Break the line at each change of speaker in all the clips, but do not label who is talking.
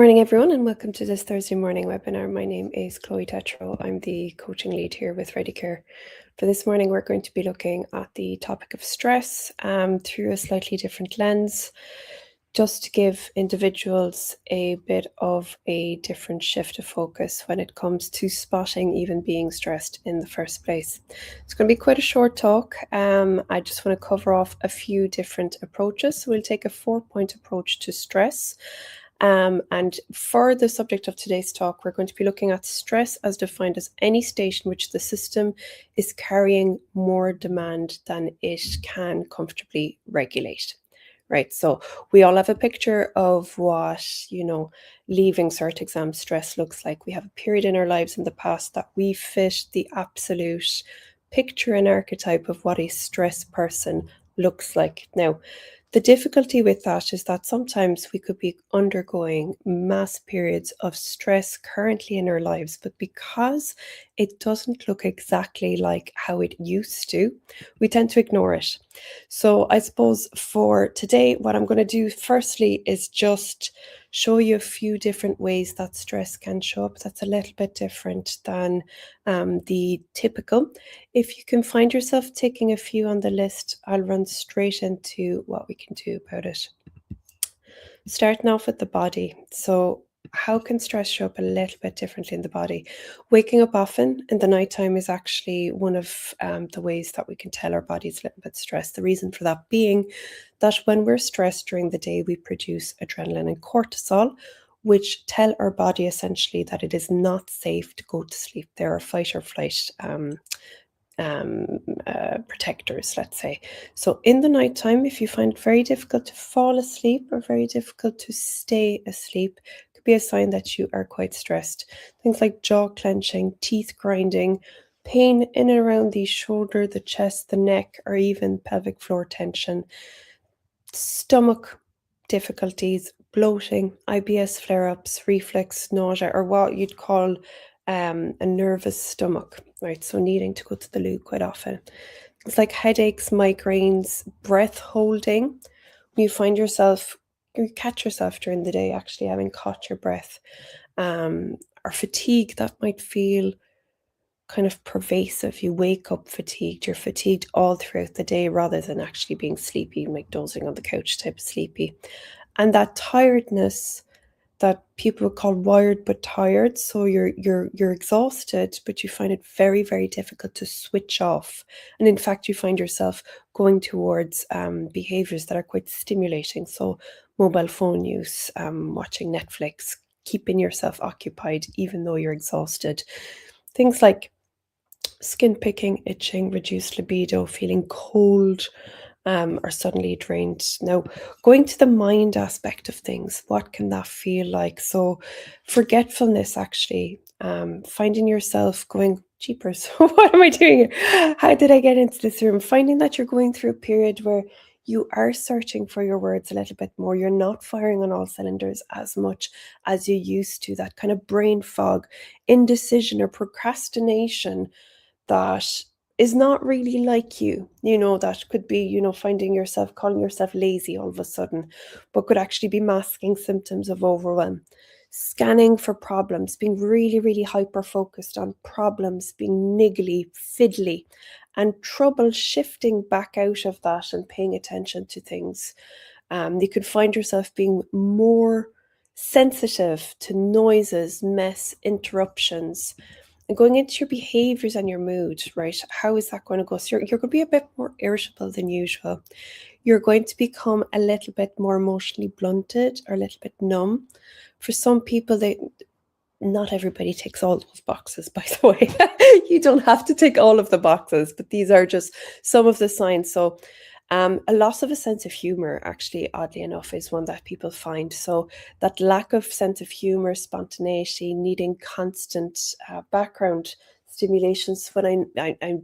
Morning, everyone, and welcome to this Thursday morning webinar. My name is Chloe Tetro. I'm the coaching lead here with ReadyCare. For this morning, we're going to be looking at the topic of stress through a slightly different lens, just to give individuals a bit of a different shift of focus when it comes to spotting even being stressed in the first place. It's going to be quite a short talk. I just want to cover off a few different approaches. So we'll take a 4-point approach to stress. And for the subject of today's talk, we're going to be looking at stress as defined as any state in which the system is carrying more demand than it can comfortably regulate. Right, so we all have a picture of what, leaving cert exam stress looks like. We have a period in our lives in the past that we fit the absolute picture and archetype of what a stress person looks like. Now, the difficulty with that is that sometimes we could be undergoing mass periods of stress currently in our lives, but because it doesn't look exactly like how it used to, we tend to ignore it. So I suppose for today, what I'm going to do firstly is just show you a few different ways that stress can show up. That's a little bit different than the typical. If you can find yourself taking a few on the list, I'll run straight into what we can do about it. Starting off with the body. So how can stress show up a little bit differently in the body? Waking up often in the nighttime is actually one of the ways that we can tell our body's a little bit stressed. The reason for that being that when we're stressed during the day, we produce adrenaline and cortisol, which tell our body essentially that it is not safe to go to sleep. There are fight or flight protectors, let's say. So in the nighttime, if you find it very difficult to fall asleep or very difficult to stay asleep, it could be a sign that you are quite stressed. Things like jaw clenching, teeth grinding, pain in and around the shoulder, the chest, the neck, or even pelvic floor tension, stomach difficulties, bloating, IBS flare-ups, reflux, nausea, or what you'd call a nervous stomach, right? So needing to go to the loo quite often. It's like headaches, migraines, breath holding. You find yourself, you catch yourself during the day actually having caught your breath, or fatigue that might feel kind of pervasive. You wake up fatigued, you're fatigued all throughout the day rather than actually being sleepy, like dozing on the couch type of sleepy. And that tiredness that people would call wired but tired. So you're exhausted, but you find it very, very difficult to switch off. And in fact, you find yourself going towards behaviors that are quite stimulating. So mobile phone use, watching Netflix, keeping yourself occupied even though you're exhausted. Things like skin picking, itching, reduced libido, feeling cold, or suddenly drained. Now, going to the mind aspect of things, what can that feel like? So, forgetfulness actually, finding yourself going, jeepers, what am I doing here? How did I get into this room? Finding that you're going through a period where you are searching for your words a little bit more. You're not firing on all cylinders as much as you used to. That kind of brain fog, indecision, or procrastination that is not really like you, that could be, finding yourself, calling yourself lazy all of a sudden, but could actually be masking symptoms of overwhelm. Scanning for problems, being really, really hyper focused on problems, being niggly, fiddly, and trouble shifting back out of that and paying attention to things. You could find yourself being more sensitive to noises, mess, interruptions, and going into your behaviors and your mood, right? How is that going to go? So you're going to be a bit more irritable than usual. You're going to become a little bit more emotionally blunted or a little bit numb. For some people, not everybody ticks all those boxes, by the way. You don't have to tick all of the boxes, but these are just some of the signs. So a loss of a sense of humor, actually, oddly enough, is one that people find. So that lack of sense of humor, spontaneity, needing constant background stimulations. When I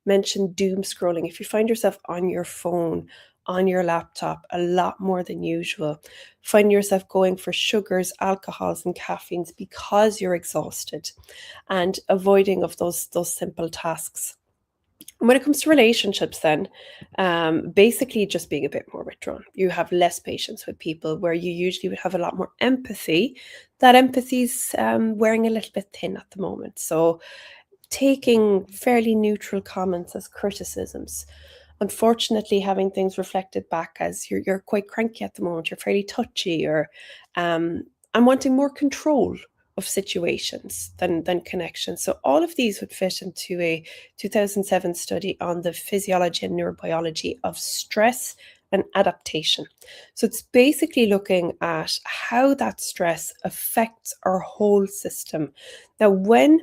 mentioned doom scrolling, if you find yourself on your phone, on your laptop a lot more than usual, find yourself going for sugars, alcohols, and caffeines because you're exhausted, and avoiding of those simple tasks. And when it comes to relationships, then basically just being a bit more withdrawn. You have less patience with people where you usually would have a lot more empathy. That empathy's wearing a little bit thin at the moment. So taking fairly neutral comments as criticisms. Unfortunately, having things reflected back as you're quite cranky at the moment, you're fairly touchy, or um, I'm wanting more control of situations than connection. So all of these would fit into a 2007 study on the physiology and neurobiology of stress and adaptation. So it's basically looking at how that stress affects our whole system. Now, when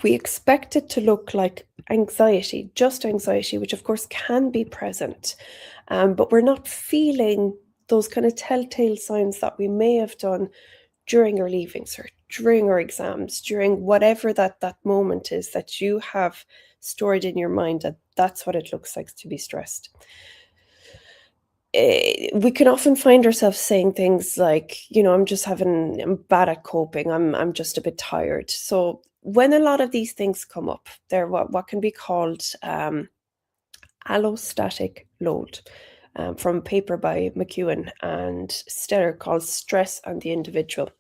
we expect it to look like anxiety, just anxiety, which of course can be present, but we're not feeling those kind of telltale signs that we may have done during our leaving cert, during our exams, during whatever that moment is that you have stored in your mind, that that's what it looks like to be stressed. We can often find ourselves saying things like, I'm bad at coping, I'm just a bit tired. So when a lot of these things come up, they're what can be called allostatic load, from a paper by McEwen and Steller called Stress on the Individual.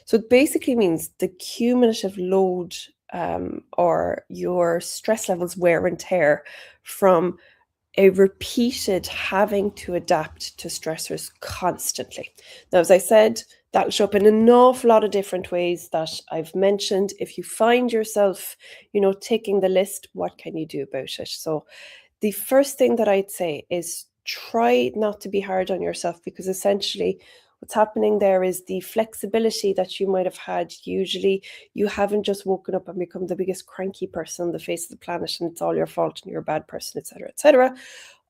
So it basically means the cumulative load, or your stress levels wear and tear from a repeated having to adapt to stressors constantly. Now, as I said, that'll show up in an awful lot of different ways that I've mentioned. If you find yourself, taking the list, what can you do about it? So the first thing that I'd say is try not to be hard on yourself, because essentially what's happening there is the flexibility that you might have had. Usually you haven't just woken up and become the biggest cranky person on the face of the planet and it's all your fault and you're a bad person, etc., etc.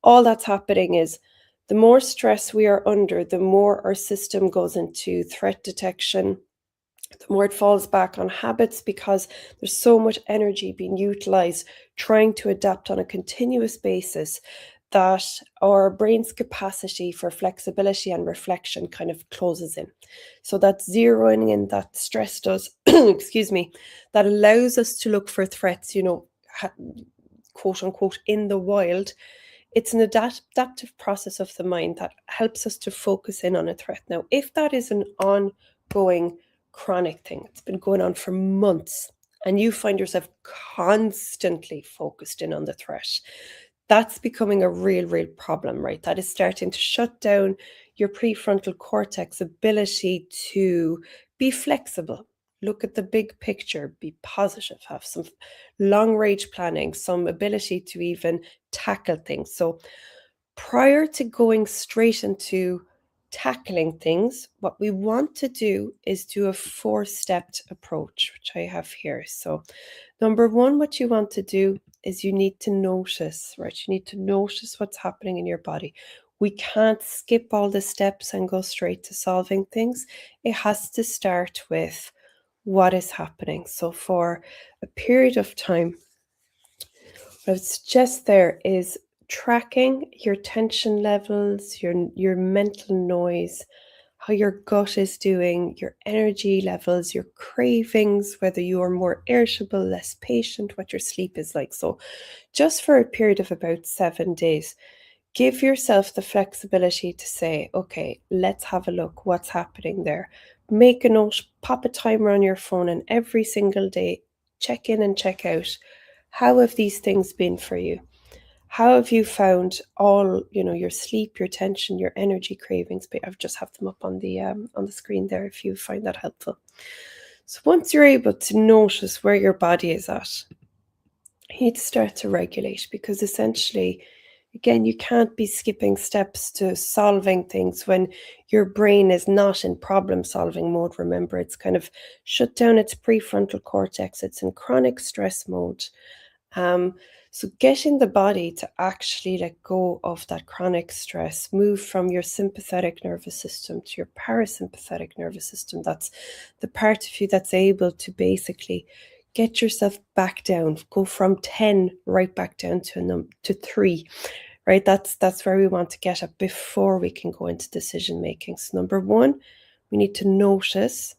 All that's happening is the more stress we are under, the more our system goes into threat detection, the more it falls back on habits, because there's so much energy being utilized trying to adapt on a continuous basis that our brain's capacity for flexibility and reflection kind of closes in. So that zeroing in that stress does, excuse me, that allows us to look for threats, quote unquote, in the wild. It's an adaptive process of the mind that helps us to focus in on a threat. Now, if that is an ongoing chronic thing, it's been going on for months, and you find yourself constantly focused in on the threat, that's becoming a real problem, right? That is starting to shut down your prefrontal cortex ability to be flexible, look at the big picture, be positive, have some long range planning, some ability to even tackle things. So prior to going straight into tackling things, what we want to do is do a 4-stepped approach, which I have here. So number one, what you want to do is you need to notice, right? You need to notice what's happening in your body. We can't skip all the steps and go straight to solving things. It has to start with what is happening. So for a period of time, what I would suggest there is tracking your tension levels, your mental noise, how your gut is doing, your energy levels, your cravings, whether you are more irritable, less patient, what your sleep is like. So just for a period of about 7 days, give yourself the flexibility to say, okay, let's have a look what's happening there. Make a note, pop a timer on your phone, and every single day check in and check out, how have these things been for you? How have you found all, your sleep, your tension, your energy cravings? But I've just have them up on the screen there if you find that helpful. So once you're able to notice where your body is at, you need to start to regulate, because essentially, again, you can't be skipping steps to solving things when your brain is not in problem solving mode. Remember, it's kind of shut down its prefrontal cortex. It's in chronic stress mode. Um, so getting the body to actually let go of that chronic stress, move from your sympathetic nervous system to your parasympathetic nervous system. That's the part of you that's able to basically get yourself back down, go from 10 right back down to 3, right? That's where we want to get at before we can go into decision making. So number one, we need to notice.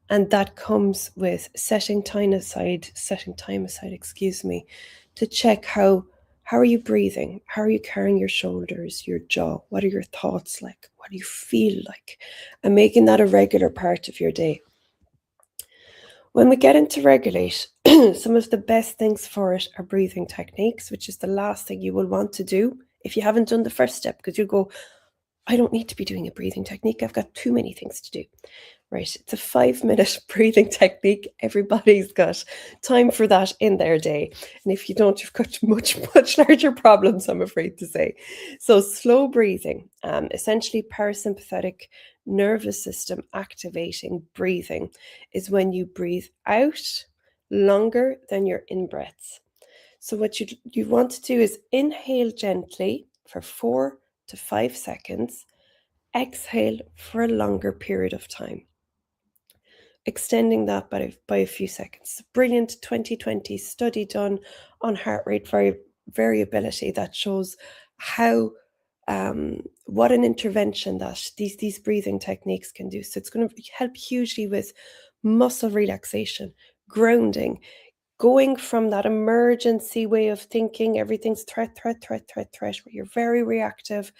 And that comes with setting time aside, excuse me, to check how are you breathing? How are you carrying your shoulders, your jaw? What are your thoughts like? What do you feel like? And making that a regular part of your day. When we get into regulate, some of the best things for it are breathing techniques, which is the last thing you will want to do if you haven't done the first step, because you go, I don't need to be doing a breathing technique. I've got too many things to do. Right, it's a 5-minute breathing technique. Everybody's got time for that in their day. And if you don't, you've got much larger problems, I'm afraid to say. So slow breathing, essentially parasympathetic nervous system activating breathing, is when you breathe out longer than your in-breaths. So what you want to do is inhale gently for 4 to 5 seconds, exhale for a longer period of time, extending that by a few seconds. Brilliant 2020 study done on heart rate variability that shows how what an intervention that these breathing techniques can do. So it's going to help hugely with muscle relaxation, grounding, going from that emergency way of thinking, everything's threat, where you're very reactive,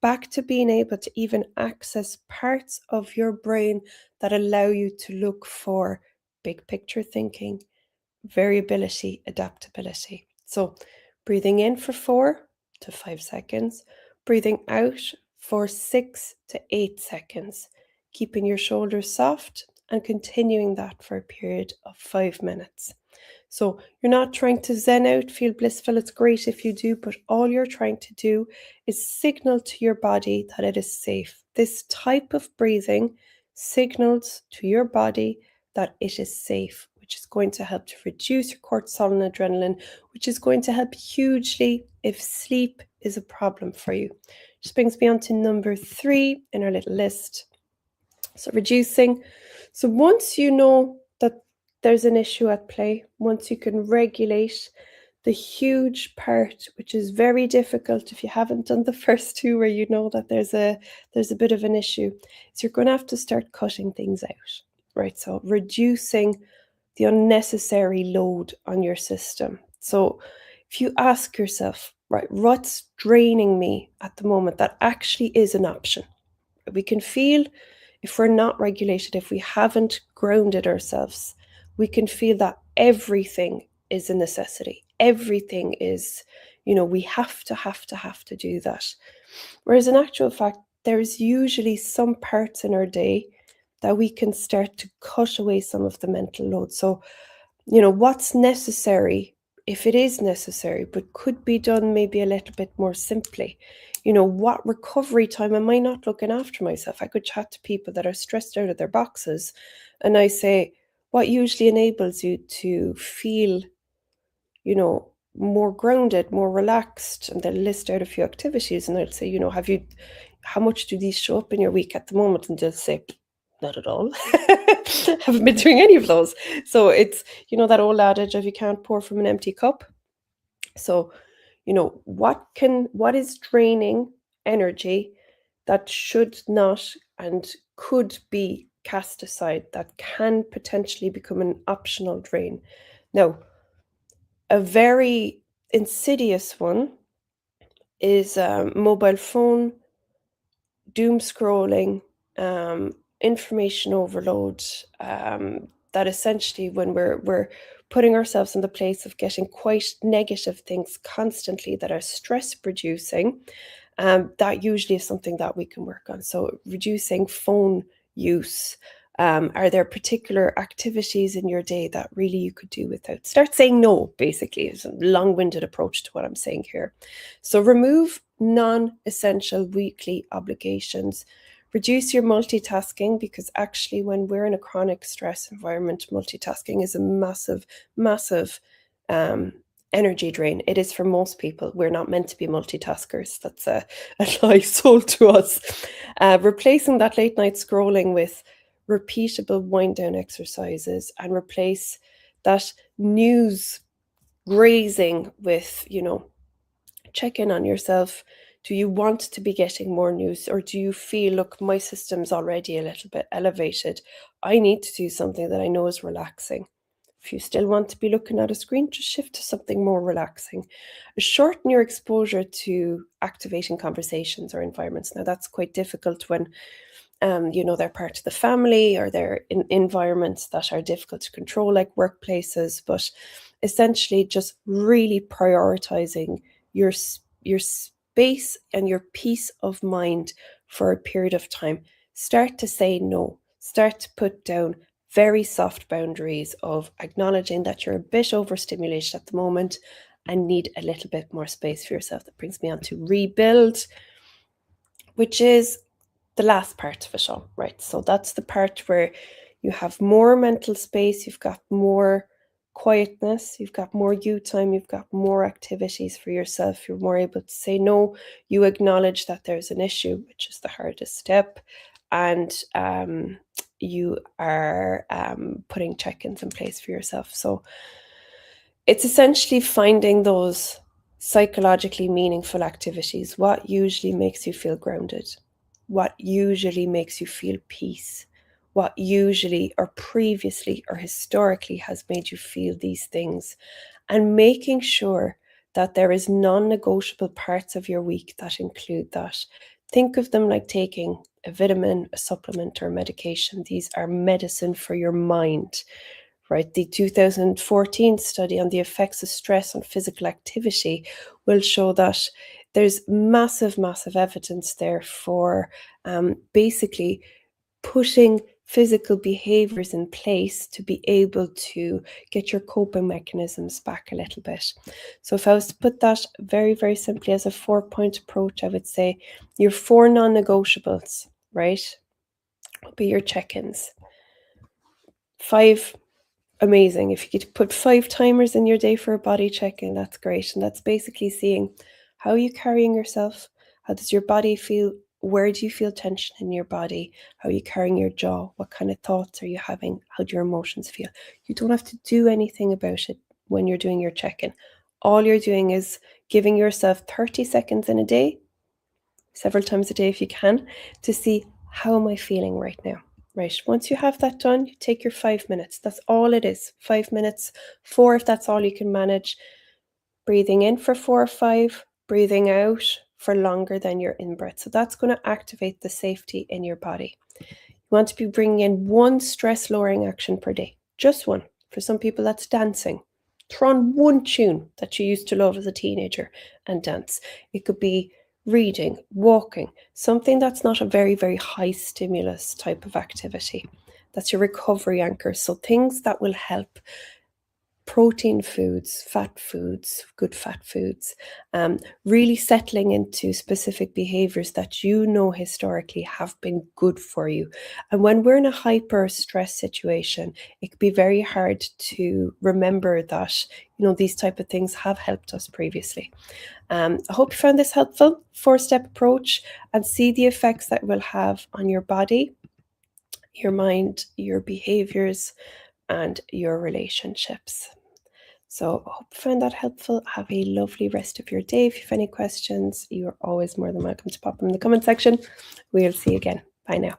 back to being able to even access parts of your brain that allow you to look for big picture thinking, variability, adaptability. So breathing in for 4 to 5 seconds, breathing out for 6 to 8 seconds, keeping your shoulders soft and continuing that for a period of 5 minutes. So you're not trying to zen out, feel blissful. It's great if you do, but all you're trying to do is signal to your body that it is safe. This type of breathing signals to your body that it is safe, which is going to help to reduce your cortisol and adrenaline, which is going to help hugely if sleep is a problem for you. Which brings me on to number 3 in our little list. So reducing. So once you know that there's an issue at play, once you can regulate, the huge part, which is very difficult if you haven't done the first 2 where you know that there's a bit of an issue, is you're going to have to start cutting things out, right? So reducing the unnecessary load on your system. So if you ask yourself, right, what's draining me at the moment, that actually is an option. We can feel, if we're not regulated, if we haven't grounded ourselves, we can feel that everything is a necessity. Everything is, we have to do that. Whereas in actual fact, there's usually some parts in our day that we can start to cut away some of the mental load. So, what's necessary, if it is necessary, but could be done maybe a little bit more simply. What recovery time am I not looking after myself? I could chat to people that are stressed out of their boxes, and I say, what usually enables you to feel, more grounded, more relaxed? And they'll list out a few activities, and I'll say, how much do these show up in your week at the moment? And they'll say, not at all. Haven't been doing any of those. So it's, that old adage of you can't pour from an empty cup. So, what is draining energy that should not and could be cast aside, that can potentially become an optional drain? Now, a very insidious one is mobile phone, doom scrolling, information overload, that essentially when we're putting ourselves in the place of getting quite negative things constantly that are stress producing, that usually is something that we can work on. So reducing phone use. Are there particular activities in your day that really you could do without? Start saying no, basically, is a long-winded approach to what I'm saying here. So remove non-essential weekly obligations. Reduce your multitasking, because actually when we're in a chronic stress environment, multitasking is a massive energy drain. It is for most people. We're not meant to be multitaskers. That's a lie sold to us. Replacing that late night scrolling with repeatable wind down exercises, and replace that news grazing with, check in on yourself. Do you want to be getting more news, or do you feel, look, my system's already a little bit elevated, I need to do something that I know is relaxing? If you still want to be looking at a screen, just shift to something more relaxing. Shorten your exposure to activating conversations or environments. Now, that's quite difficult when they're part of the family or they're in environments that are difficult to control, like workplaces. But essentially, just really prioritizing your space and your peace of mind for a period of time. Start to say no. Start to put down very soft boundaries of acknowledging that you're a bit overstimulated at the moment and need a little bit more space for yourself. That brings me on to rebuild, which is the last part of it all, right? So that's the part where you have more mental space, you've got more quietness, you've got more you time, you've got more activities for yourself, you're more able to say no, you acknowledge that there's an issue, which is the hardest step, and you are putting check-ins in place for yourself. So it's essentially finding those psychologically meaningful activities. What usually makes you feel grounded? What usually makes you feel peace? What usually or previously or historically has made you feel these things? And making sure that there is non-negotiable parts of your week that include that. Think of them like taking a vitamin, a supplement, or medication. These are medicine for your mind. Right, the 2014 study on the effects of stress on physical activity will show that there's massive evidence there for basically putting physical behaviors in place to be able to get your coping mechanisms back a little bit. So if I was to put that very simply as a 4-point approach, I would say your 4 non-negotiables, right, will be your check-ins. 5 amazing. If you could put 5 timers in your day for a body check-in, that's great. And that's basically seeing how are you carrying yourself? How does your body feel? Where do you feel tension in your body? How are you carrying your jaw? What kind of thoughts are you having? How do your emotions feel? You don't have to do anything about it when you're doing your check-in. All you're doing is giving yourself 30 seconds in a day, several times a day if you can, to see how am I feeling right now. Right, once you have that done, you take your 5 minutes. That's all it is, 5 minutes, 4 if that's all you can manage. Breathing in for 4 or 5, breathing out for longer than your in-breath. So that's going to activate the safety in your body. You want to be bringing in 1 stress-lowering action per day, just 1. For some people, that's dancing. Throw on 1 tune that you used to love as a teenager and dance. It could be reading, walking, something that's not a very high stimulus type of activity. That's your recovery anchor. So things that will help. Protein foods, fat foods, good fat foods, really settling into specific behaviors that you know historically have been good for you. And when we're in a hyper stress situation, it can be very hard to remember that, these type of things have helped us previously. I hope you found this helpful 4-step approach and see the effects that it will have on your body, your mind, your behaviors, and your relationships. So I hope you found that helpful. Have a lovely rest of your day. If you have any questions, you are always more than welcome to pop them in the comment section. We'll see you again. Bye now.